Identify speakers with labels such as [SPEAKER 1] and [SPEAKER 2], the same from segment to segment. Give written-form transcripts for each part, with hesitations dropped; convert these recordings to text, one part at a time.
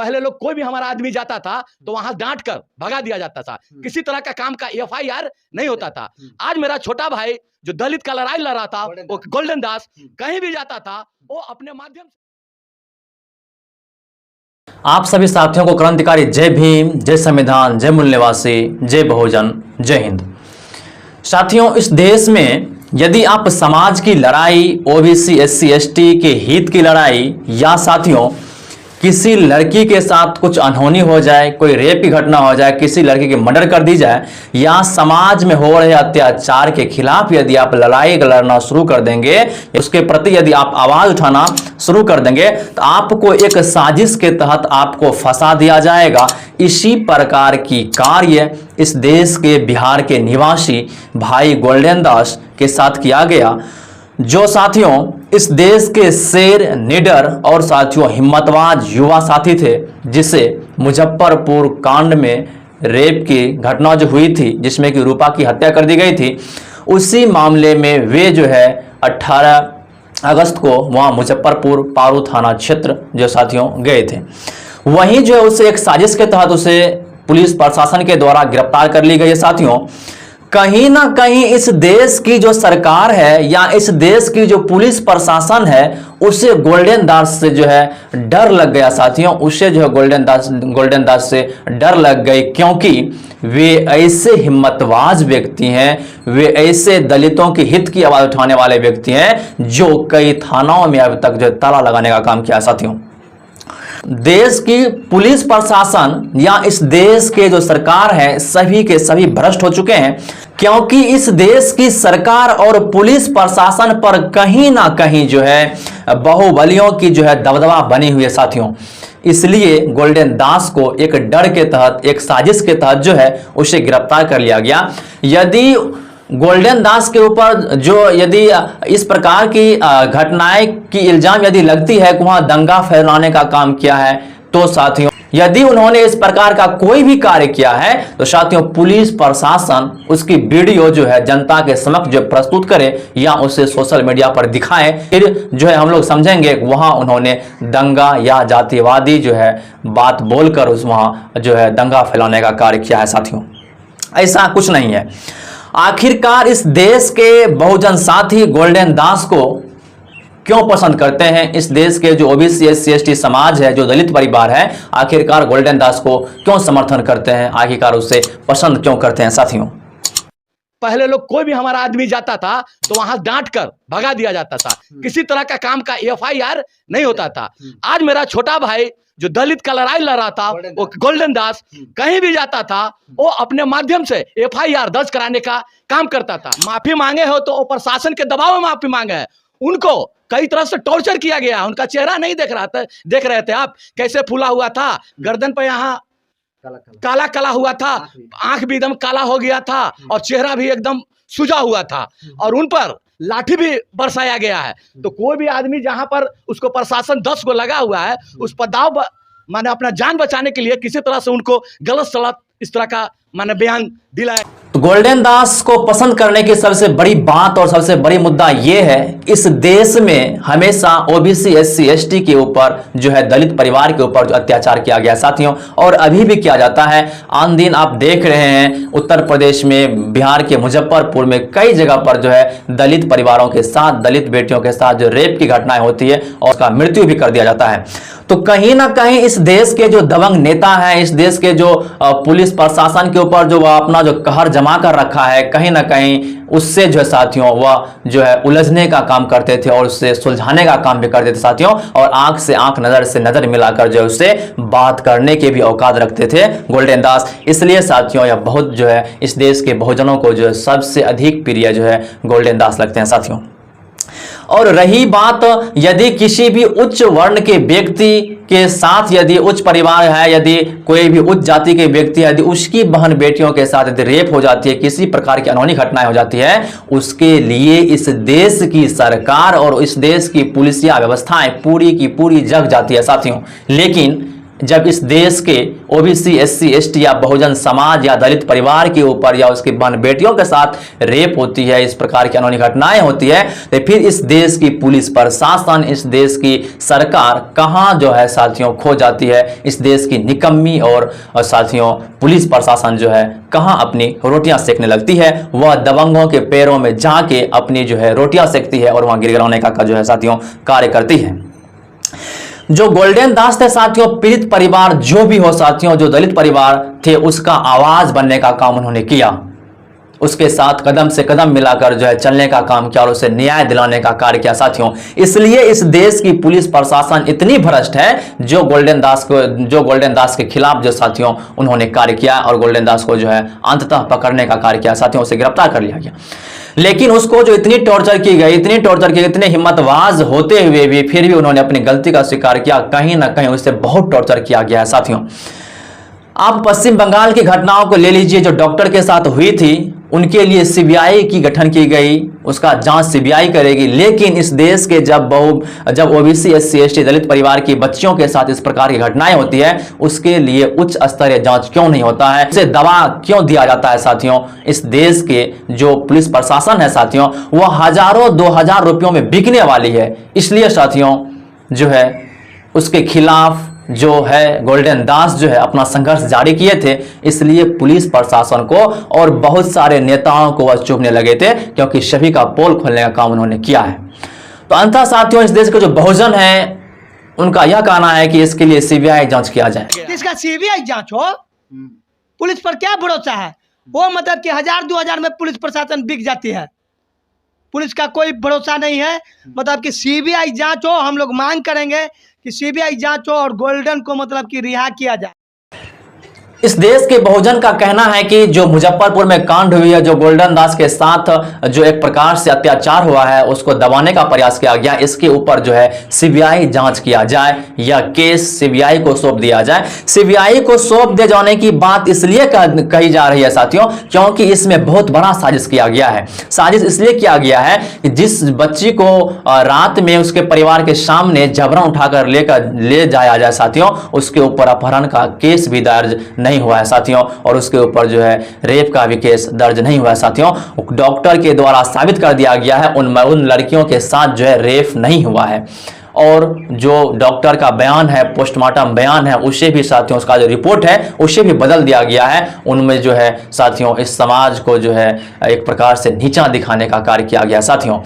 [SPEAKER 1] पहले लोग कोई भी हमारा आदमी जाता था तो वहां डांट कर भगा दिया जाता था, किसी तरह का काम का एफआईआर नहीं होता था। आज मेरा छोटा भाई जो दलित का लड़ाई लड़ रहा था, वो गोल्डन दास, कहीं भी जाता था वो अपने माध्यम से।
[SPEAKER 2] आप सभी साथियों को क्रांतिकारी जय भीम, जय संविधान, जय मूल निवासी, जय बहुजन, जय हिंद। साथियों, इस देश में यदि आप समाज की लड़ाई, ओबीसी एससी एसटी के हित की लड़ाई, या साथियों किसी लड़की के साथ कुछ अनहोनी हो जाए, कोई रेप की घटना हो जाए, किसी लड़की की मर्डर कर दी जाए, या समाज में हो रहे अत्याचार के खिलाफ यदि आप लड़ाई लड़ना शुरू कर देंगे, उसके प्रति यदि आप आवाज उठाना शुरू कर देंगे, तो आपको एक साजिश के तहत आपको फंसा दिया जाएगा। इसी प्रकार की कार्य इस देश के बिहार के निवासी भाई गोल्डन दास के साथ किया गया, जो साथियों इस देश के शेर, निडर और साथियों हिम्मतवाज युवा साथी थे, जिसे मुजफ्फरपुर कांड में रेप की घटना जो हुई थी, जिसमें कि रूपा की हत्या कर दी गई थी, उसी मामले में वे जो है 18 अगस्त को वहां मुजफ्फरपुर पारू थाना क्षेत्र जो साथियों गए थे। वहीं जो है उसे एक साजिश के तहत उसे पुलिस प्रशासन के द्वारा गिरफ्तार कर ली गई है। साथियों, कहीं ना कहीं इस देश की जो सरकार है या इस देश की जो पुलिस प्रशासन है, उसे गोल्डन दास से जो है डर लग गया। साथियों, उसे जो है गोल्डन दास से डर लग गई, क्योंकि वे ऐसे हिम्मतवाज व्यक्ति हैं, वे ऐसे दलितों के हित की आवाज उठाने वाले व्यक्ति हैं जो कई थानाओं में अब तक जो ताला लगाने का काम किया। साथियों, देश की पुलिस प्रशासन या इस देश के जो सरकार है, सभी के सभी भ्रष्ट हो चुके हैं, क्योंकि इस देश की सरकार और पुलिस प्रशासन पर कहीं ना कहीं जो है बाहुबलियों की जो है दबदबा बनी हुई है। साथियों, इसलिए गोल्डन दास को एक डर के तहत, एक साजिश के तहत जो है उसे गिरफ्तार कर लिया गया। यदि गोल्डन दास के ऊपर जो यदि इस प्रकार की घटनाएं की इल्जाम यदि लगती है कि वहां दंगा फैलाने का काम किया है, तो साथियों यदि उन्होंने इस प्रकार का कोई भी कार्य किया है, तो साथियों पुलिस प्रशासन उसकी वीडियो जो है जनता के समक्ष जो प्रस्तुत करे या उसे सोशल मीडिया पर दिखाए, फिर जो है हम लोग समझेंगे वहां उन्होंने दंगा या जातिवादी जो है बात बोलकर उस वहां जो है दंगा फैलाने का कार्य किया है। साथियों, ऐसा कुछ नहीं है। आखिरकार इस देश के बहुजन साथी गोल्डन दास को क्यों पसंद करते हैं? इस देश के जो ओबीसी एससी एसटी समाज है, जो दलित परिवार है, आखिरकार गोल्डन दास को क्यों समर्थन करते हैं, आखिरकार उसे पसंद क्यों करते हैं? साथियों,
[SPEAKER 1] पहले लोग कोई भी हमारा आदमी जाता था तो वहां डांट कर भगा दिया जाता था, किसी तरह का काम का एफआईआर नहीं होता था। आज मेरा छोटा भाई जो दलित का लड़ाई लड़ रहा था, वो गोल्डन दास, कहीं भी जाता था वो अपने माध्यम से एफआईआर दर्ज कराने का काम करता था। माफी मांगे हो तो प्रशासन के दबाव में माफी मांगे है। उनको कई तरह से टॉर्चर किया गया, उनका चेहरा नहीं देख रहा था, देख रहे थे आप कैसे फूला हुआ था, गर्दन पे यहाँ काला काला हुआ था, आंख भी एकदम काला हो गया था और चेहरा भी एकदम सूजा हुआ था, और उन पर लाठी भी बरसाया गया है। तो कोई भी आदमी जहां पर उसको प्रशासन 10 को लगा हुआ है, उस पर दाव माने अपना जान बचाने के लिए किसी तरह से उनको गलत सलत इस तरह का माने बयान दिलाया।
[SPEAKER 2] तो गोल्डन दास को पसंद करने की सबसे बड़ी बात और सबसे बड़ी मुद्दा यह है, इस देश में हमेशा ओबीसी एससी एसटी के ऊपर जो है दलित परिवार के ऊपर जो अत्याचार किया गया साथियों, और अभी भी किया जाता है। आन दिन आप देख रहे हैं उत्तर प्रदेश में, बिहार के मुजफ्फरपुर में कई जगह पर जो है दलित परिवारों के साथ, दलित बेटियों के साथ जो रेप की घटनाएं होती है और उसका मृत्यु भी कर दिया जाता है। तो कहीं ना कहीं इस देश के जो दबंग नेता हैं, इस देश के जो पुलिस प्रशासन के ऊपर जो अपना जो कहर जमा कर रखा है, कहीं ना कहीं उससे जो है साथियों वह जो है उलझने का काम करते थे और उससे सुलझाने का काम भी करते थे साथियों, और आंख से आंख, नजर से नजर मिलाकर जो है उससे बात करने के भी औकात रखते थे गोल्डन दास। इसलिए साथियों यह बहुत जो है इस देश के बहुजनों को जो है सबसे अधिक प्रिय जो है गोल्डन दास लगते हैं साथियों। और रही बात यदि किसी भी उच्च वर्ण के व्यक्ति के साथ, यदि उच्च परिवार है, यदि कोई भी उच्च जाति के व्यक्ति, यदि उसकी बहन बेटियों के साथ यदि रेप हो जाती है, किसी प्रकार की अनहोनी घटनाएं हो जाती है, उसके लिए इस देश की सरकार और इस देश की पुलिसिया व्यवस्थाएं पूरी की पूरी जग जाती है साथियों। लेकिन जब इस देश के ओबीसी, एससी, एसटी या बहुजन समाज या दलित परिवार के ऊपर या उसकी बहन बेटियों के साथ रेप होती है, इस प्रकार की अनहोनी घटनाएं होती है, तो फिर इस देश की पुलिस प्रशासन, इस देश की सरकार कहां जो है साथियों खो जाती है। इस देश की निकम्मी और साथियों पुलिस प्रशासन जो है कहां अपनी रोटियां सेकने लगती है। वह दबंगों के पैरों में जाके अपनी जो है रोटियां सेकती है और वहां गिरगिराने का जो है साथियों कार्य करती है। जो गोल्डन दास थे साथियों, पीड़ित परिवार जो भी हो साथियों, जो दलित परिवार थे, उसका आवाज बनने का काम उन्होंने किया। उसके साथ कदम से कदम मिलाकर जो है चलने का काम किया और उसे न्याय दिलाने का कार्य किया साथियों। इसलिए इस देश की पुलिस प्रशासन इतनी भ्रष्ट है जो गोल्डन दास के खिलाफ जो साथियों उन्होंने कार्य किया और गोल्डन दास को जो है अंततः पकड़ने का कार्य किया साथियों, उसे गिरफ्तार कर लिया गया। लेकिन उसको जो इतनी टॉर्चर की गई, इतने हिम्मतवाज होते हुए भी फिर भी उन्होंने अपनी गलती का स्वीकार किया। कहीं ना कहीं उससे बहुत टॉर्चर किया गया है साथियों। आप पश्चिम बंगाल की घटनाओं को ले लीजिए जो डॉक्टर के साथ हुई थी, उनके लिए सीबीआई की गठन की गई, उसका जांच सीबीआई करेगी। लेकिन इस देश के जब ओबीसी, एससी, एसटी दलित परिवार की बच्चियों के साथ इस प्रकार की घटनाएं होती है, उसके लिए उच्च स्तरीय जांच क्यों नहीं होता है, उसे दबा क्यों दिया जाता है साथियों। इस देश के जो पुलिस प्रशासन है साथियों, वह हजारों 2000 रुपयों में बिकने वाली है। इसलिए साथियों जो है उसके खिलाफ जो है गोल्डन दास जो है अपना संघर्ष जारी किए थे। इसलिए पुलिस प्रशासन को और बहुत सारे नेताओं को वह चुभने लगे थे, क्योंकि सभी का पोल खोलने का काम उन्होंने किया है। तो अंततः साथियों इस देश के जो बहुजन है उनका यह कहना है कि इसके लिए सीबीआई जांच किया जाए।
[SPEAKER 3] इसका सीबीआई जांच हो, पुलिस पर क्या भरोसा है। वो मतलब कि 1000-2000 में पुलिस प्रशासन बिक जाती है, पुलिस का कोई भरोसा नहीं है। मतलब कि सीबीआई जांच हो, हम लोग मांग करेंगे कि सीबीआई जांच हो और गोल्डन को मतलब कि रिहा किया जाए।
[SPEAKER 2] इस देश के बहुजन का कहना है कि जो मुजफ्फरपुर में कांड हुई है, जो गोल्डन दास के साथ जो एक प्रकार से अत्याचार हुआ है, उसको दबाने का प्रयास किया गया, इसके ऊपर जो है सीबीआई जांच किया जाए या केस सीबीआई को सौंप दिया जाए। सीबीआई को सौंप दिए जाने की बात इसलिए कही जा रही है साथियों, क्योंकि इसमें बहुत बड़ा साजिश किया गया है। साजिश इसलिए किया गया है कि जिस बच्ची को रात में उसके परिवार के सामने जबरन उठाकर ले जाया जाए साथियों, उसके ऊपर अपहरण का केस भी दर्ज नहीं हुआ है साथियों, और उसके ऊपर जो है रेप का भी केस दर्ज नहीं हुआ है साथियों। डॉक्टर के द्वारा साबित कर दिया गया है उन लड़कियों के साथ जो है रेप नहीं हुआ है। और जो डॉक्टर का बयान है, पोस्टमार्टम बयान है, उसे भी साथियों, उसका जो रिपोर्ट है उसे भी बदल दिया गया है। उनमें जो है साथियों इस समाज को जो है एक प्रकार से नीचा दिखाने का कार्य किया गया साथियों।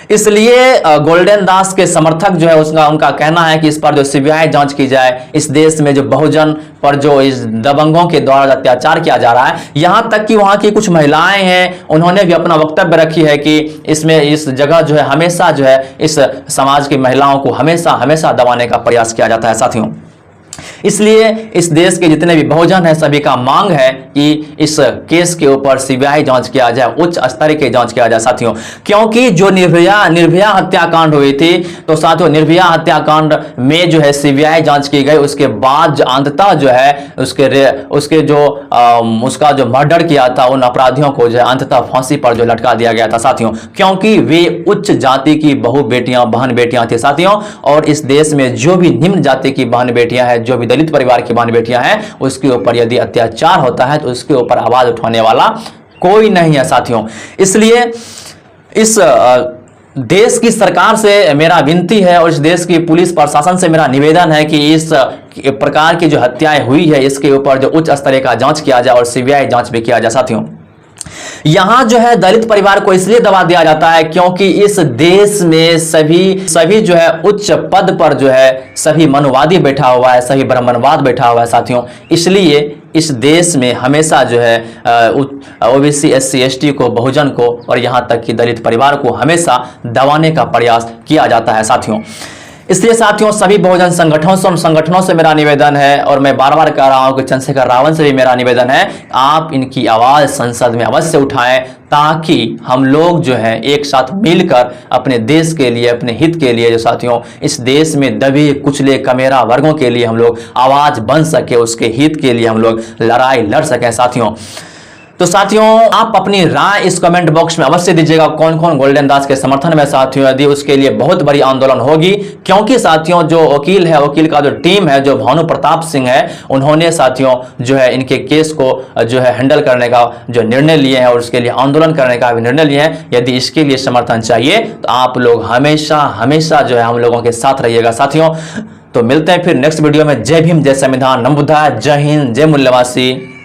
[SPEAKER 2] इसलिए गोल्डन दास के समर्थक जो है उनका कहना है कि इस पर जो सीबीआई जांच की जाए। इस देश में जो बहुजन पर जो इस दबंगों के द्वारा अत्याचार किया जा रहा है, यहां तक कि वहां की कुछ महिलाएं हैं, उन्होंने भी अपना वक्तव्य रखी है कि इसमें इस जगह जो है हमेशा जो है इस समाज की महिलाओं को हमेशा दबाने का प्रयास किया जाता है साथियों। इसलिए इस देश के जितने भी बहुजन है सभी का मांग है कि इस केस के ऊपर सीबीआई जांच किया जाए, उच्च स्तर की जांच किया जाए साथियों। क्योंकि जो निर्भया हत्याकांड हुई थी, तो साथियों निर्भया हत्याकांड में जो है सीबीआई जांच की गई, उसके बाद अंततः जो है उसका जो मर्डर किया था उन अपराधियों को जो है अंततः फांसी पर जो लटका दिया गया था साथियों, क्योंकि वे उच्च जाति की बहन बेटियां थी साथियों। और इस देश में जो भी निम्न जाति की बहन बेटियां हैं, जो भी दलित परिवार की बहन बेटियां हैं, उसके ऊपर यदि अत्याचार होता है तो उसके ऊपर आवाज उठाने वाला कोई नहीं है साथियों। इसलिए इस देश की सरकार से मेरा विनती है और इस देश की पुलिस प्रशासन से मेरा निवेदन है कि इस प्रकार की जो हत्याएं हुई है इसके ऊपर जो उच्च स्तरीय का जांच किया जाए और सीबीआई जांच भी किया जाए साथियों। यहां जो है दलित परिवार को इसलिए दबा दिया जाता है क्योंकि इस देश में सभी जो है उच्च पद पर जो है सभी मनुवादी बैठा हुआ है, सभी ब्राह्मणवाद बैठा हुआ है साथियों। इसलिए इस देश में हमेशा जो है ओबीसी, एससी, एसटी को, बहुजन को और यहां तक कि दलित परिवार को हमेशा दबाने का प्रयास किया जाता है साथियों। इसलिए साथियों सभी बहुजन संगठनों से मेरा निवेदन है और मैं बार बार कह रहा हूं कि चंद्रशेखर रावण से भी मेरा निवेदन है, आप इनकी आवाज संसद में अवश्य उठाएं, ताकि हम लोग जो है एक साथ मिलकर अपने देश के लिए, अपने हित के लिए, जो साथियों इस देश में दबे कुचले कमेरा वर्गों के लिए हम लोग आवाज बन सके, उसके हित के लिए हम लोग लड़ाई लड़ सकें साथियों। तो साथियों आप अपनी राय इस कमेंट बॉक्स में अवश्य दीजिएगा, कौन कौन गोल्डन दास के समर्थन में साथियों, यदि उसके लिए बहुत बड़ी आंदोलन होगी। क्योंकि साथियों जो वकील है, वकील का जो टीम है, जो भानु प्रताप सिंह है, उन्होंने साथियों जो है इनके केस को जो है हैंडल करने का जो निर्णय लिए हैं और उसके लिए आंदोलन करने का भी निर्णय लिए हैं। यदि इसके लिए समर्थन चाहिए तो आप लोग हमेशा हमेशा जो है हम लोगों के साथ रहिएगा साथियों। तो मिलते हैं फिर नेक्स्ट वीडियो में। जय भीम, जय संविधान, नमो बुद्धाय, जय हिंद, जय मूल्यवासी।